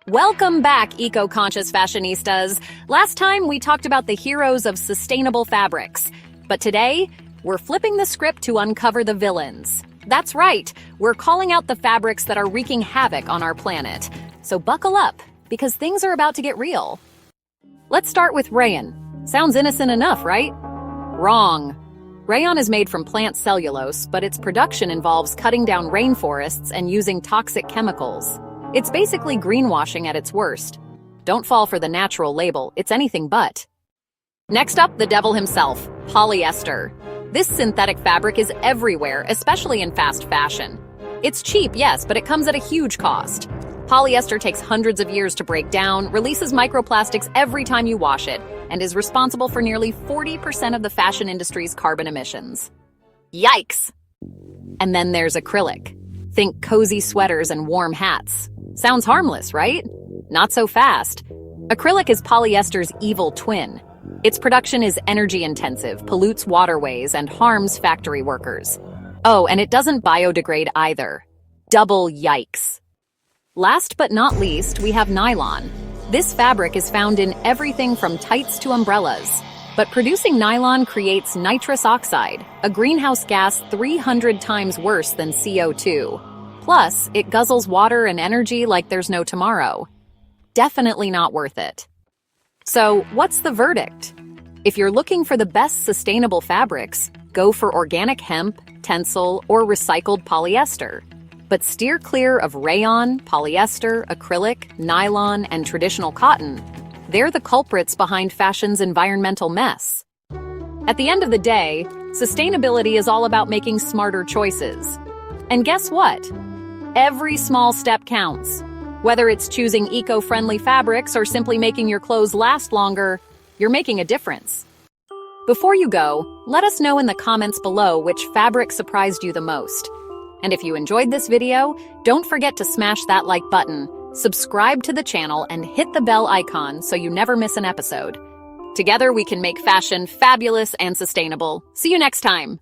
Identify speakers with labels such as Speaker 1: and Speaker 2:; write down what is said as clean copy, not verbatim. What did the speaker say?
Speaker 1: Welcome back, eco-conscious fashionistas. Last time we talked about the heroes of sustainable fabrics, but today we're flipping the script to uncover the villains. That's right, we're calling out the fabrics that are wreaking havoc on our planet. So buckle up, because things are about to get real. Let's start with rayon. Sounds innocent enough, right? Wrong. Rayon is made from plant cellulose, but its production involves cutting down rainforests and using toxic chemicals. It's basically greenwashing at its worst. Don't fall for the natural label, it's anything but. Next up, the devil himself, polyester. This synthetic fabric is everywhere, especially in fast fashion. It's cheap, yes, but it comes at a huge cost. Polyester takes hundreds of years to break down, releases microplastics every time you wash it, and is responsible for nearly 40% of the fashion industry's carbon emissions. Yikes! And then there's acrylic. Think cozy sweaters and warm hats. Sounds harmless, right? Not so fast. Acrylic is polyester's evil twin. Its production is energy-intensive, pollutes waterways, and harms factory workers. Oh, and it doesn't biodegrade either. Double yikes. Last but not least, we have nylon. This fabric is found in everything from tights to umbrellas. But producing nylon creates nitrous oxide, a greenhouse gas 300 times worse than CO2. Plus, it guzzles water and energy like there's no tomorrow. Definitely not worth it. So, what's the verdict? If you're looking for the best sustainable fabrics, go for organic hemp, Tencel, or recycled polyester. But steer clear of rayon, polyester, acrylic, nylon, and traditional cotton. They're the culprits behind fashion's environmental mess. At the end of the day, sustainability is all about making smarter choices. And guess what? Every small step counts. Whether it's choosing eco-friendly fabrics or simply making your clothes last longer, you're making a difference. Before you go, let us know in the comments below which fabric surprised you the most. And if you enjoyed this video, don't forget to smash that like button, subscribe to the channel, and hit the bell icon so you never miss an episode. Together we can make fashion fabulous and sustainable. See you next time!